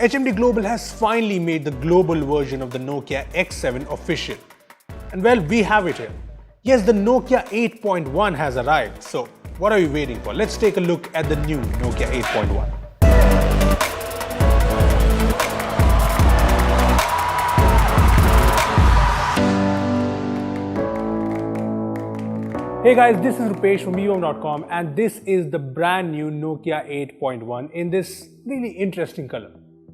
HMD Global has finally made the global version of the Nokia X7 official. And well, we have it here. Yes, the Nokia 8.1 has arrived. So what are you waiting for? Let's take a look at the new Nokia 8.1. Hey guys, this is Rupesh from evom.com and this is the brand new Nokia 8.1 in this really interesting color.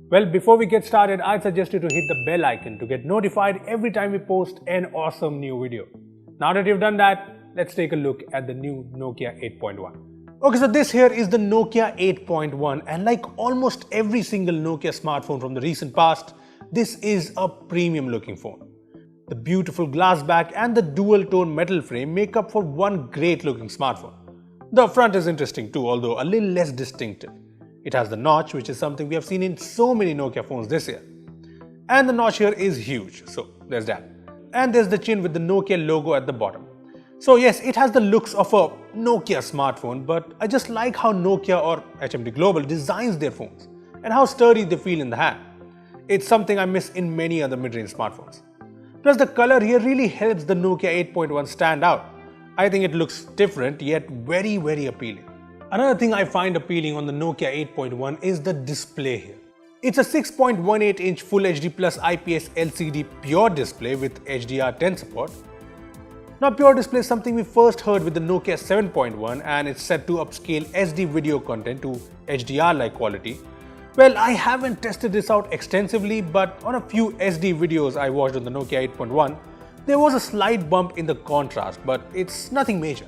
Well, before we get started, I'd suggest you to hit the bell icon to get notified every time we post an awesome new video. Now that you've done that, let's take a look at the new Nokia 8.1. Okay, so this here is the Nokia 8.1 and like almost every single Nokia smartphone from the recent past, this is a premium looking phone. The beautiful glass back and the dual tone metal frame make up for one great looking smartphone. The front is interesting too, although a little less distinctive. It has the notch, which is something we have seen in so many Nokia phones this year. And the notch here is huge, so there's that. And there's the chin with the Nokia logo at the bottom. So yes, it has the looks of a Nokia smartphone, but I just like how Nokia or HMD Global designs their phones and how sturdy they feel in the hand. It's something I miss in many other mid-range smartphones. Plus the color here really helps the Nokia 8.1 stand out. I think it looks different yet very appealing. Another thing I find appealing on the Nokia 8.1 is the display here. It's a 6.18-inch Full HD Plus IPS LCD pure display with HDR10 support. Now pure display is something we first heard with the Nokia 7.1 and it's set to upscale SD video content to HDR-like quality. Well, I haven't tested this out extensively, but on a few SD videos I watched on the Nokia 8.1, there was a slight bump in the contrast, but it's nothing major.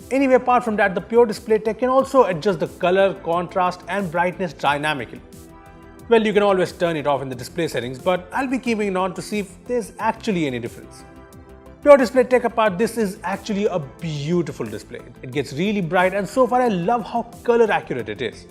Anyway, apart from that, the pure display tech can also adjust the color, contrast and brightness dynamically. Well, you can always turn it off in the display settings, but I'll be keeping it on to see if there's actually any difference. Pure display tech apart, this is actually a beautiful display. It gets really bright and so far I love how color accurate it is.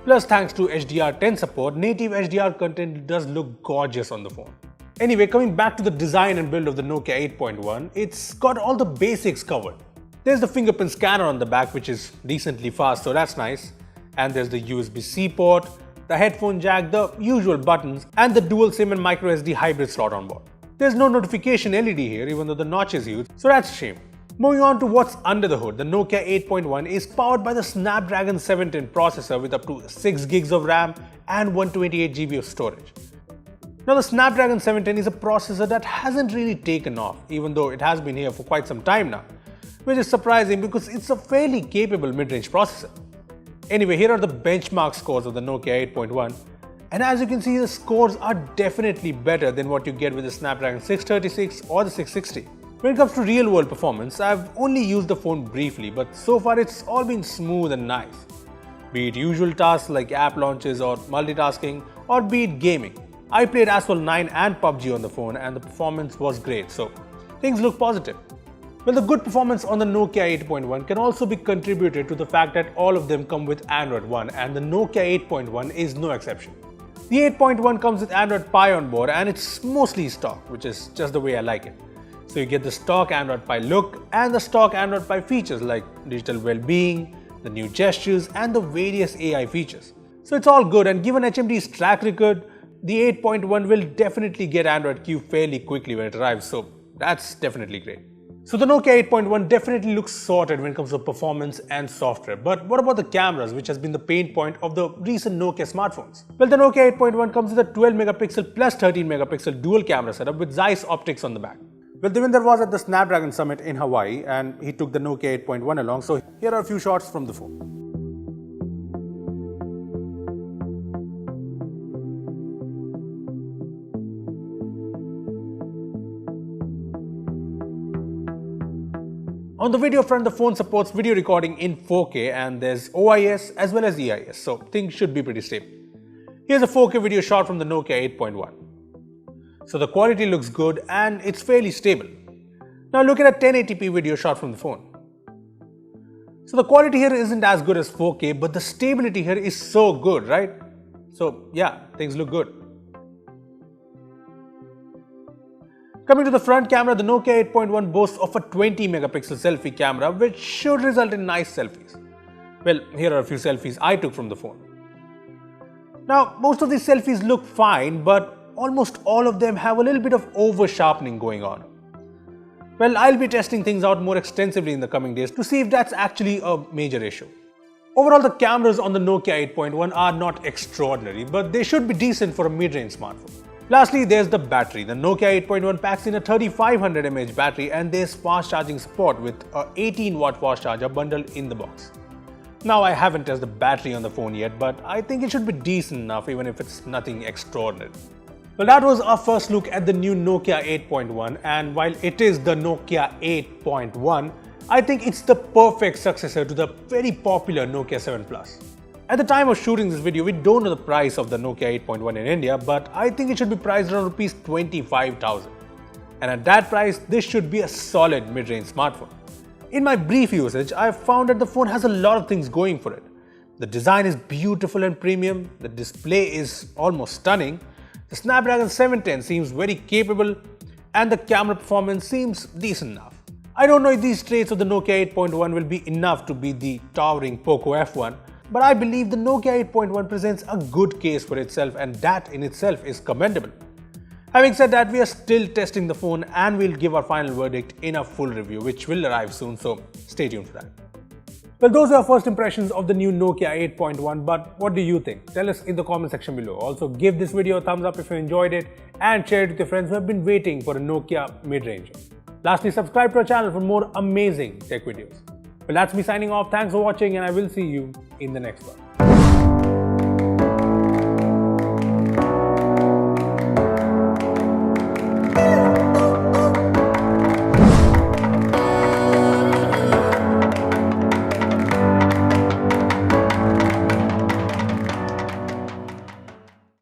Plus, thanks to HDR10 support, native HDR content does look gorgeous on the phone. Anyway, coming back to the design and build of the Nokia 8.1, it's got all the basics covered. There's the fingerprint scanner on the back, which is decently fast, so that's nice. And there's the USB-C port, the headphone jack, the usual buttons, and the dual SIM and microSD hybrid slot on board. There's no notification LED here, even though the notch is huge, so that's a shame. Moving on to what's under the hood, the Nokia 8.1 is powered by the Snapdragon 710 processor with up to 6 gigs of RAM and 128 GB of storage. Now the Snapdragon 710 is a processor that hasn't really taken off, even though it has been here for quite some time now, which is surprising because it's a fairly capable mid-range processor. Anyway, here are the benchmark scores of the Nokia 8.1, and as you can see, the scores are definitely better than what you get with the Snapdragon 636 or the 660. When it comes to real-world performance, I've only used the phone briefly, but so far it's all been smooth and nice. Be it usual tasks like app launches or multitasking, or be it gaming. I played Asphalt 9 and PUBG on the phone and the performance was great, so things look positive. Well, the good performance on the Nokia 8.1 can also be contributed to the fact that all of them come with Android One and the Nokia 8.1 is no exception. The 8.1 comes with Android Pie on board and it's mostly stock, which is just the way I like it. So you get the stock Android Pie look and the stock Android Pie features like digital well-being, the new gestures and the various AI features. So it's all good, and given HMD's track record, the 8.1 will definitely get Android Q fairly quickly when it arrives, so that's definitely great. So the Nokia 8.1 definitely looks sorted when it comes to performance and software, but what about the cameras, which has been the pain point of the recent Nokia smartphones? Well, the Nokia 8.1 comes with a 12 megapixel plus 13 megapixel dual camera setup with Zeiss optics on the back. Well, Devinder was at the Snapdragon Summit in Hawaii and he took the Nokia 8.1 along, so here are a few shots from the phone. On the video front, the phone supports video recording in 4K and there's OIS as well as EIS, so things should be pretty stable. Here's a 4K video shot from the Nokia 8.1. So the quality looks good and it's fairly stable. Now look at a 1080p video shot from the phone. So the quality here isn't as good as 4K, but the stability here is so good, right? So yeah, things look good. Coming to the front camera, the Nokia 8.1 boasts of a 20 megapixel selfie camera, which should result in nice selfies. Well, here are a few selfies I took from the phone. Now, most of these selfies look fine, but almost all of them have a little bit of over-sharpening going on. Well, I'll be testing things out more extensively in the coming days to see if that's actually a major issue. Overall, the cameras on the Nokia 8.1 are not extraordinary, but they should be decent for a mid-range smartphone. Lastly, there's the battery. The Nokia 8.1 packs in a 3500 mAh battery, and there's fast charging support with a 18-watt fast charger bundled in the box. Now, I haven't tested the battery on the phone yet, but I think it should be decent enough even if it's nothing extraordinary. Well, that was our first look at the new Nokia 8.1, and while it is the Nokia 8.1, I think it's the perfect successor to the very popular Nokia 7 Plus. At the time of shooting this video, we don't know the price of the Nokia 8.1 in India, but I think it should be priced around Rs 25,000. And at that price, this should be a solid mid-range smartphone. In my brief usage, I have found that the phone has a lot of things going for it. The design is beautiful and premium, the display is almost stunning, the Snapdragon 710 seems very capable, and the camera performance seems decent enough. I don't know if these traits of the Nokia 8.1 will be enough to beat the towering Poco F1, but I believe the Nokia 8.1 presents a good case for itself, and that in itself is commendable. Having said that, we are still testing the phone and we'll give our final verdict in a full review, which will arrive soon, so stay tuned for that. Well, those are our first impressions of the new Nokia 8.1, but what do you think? Tell us in the comment section below. Also, give this video a thumbs up if you enjoyed it and share it with your friends who have been waiting for a Nokia mid-range. Lastly, subscribe to our channel for more amazing tech videos. Well, that's me signing off. Thanks for watching, and I will see you in the next one.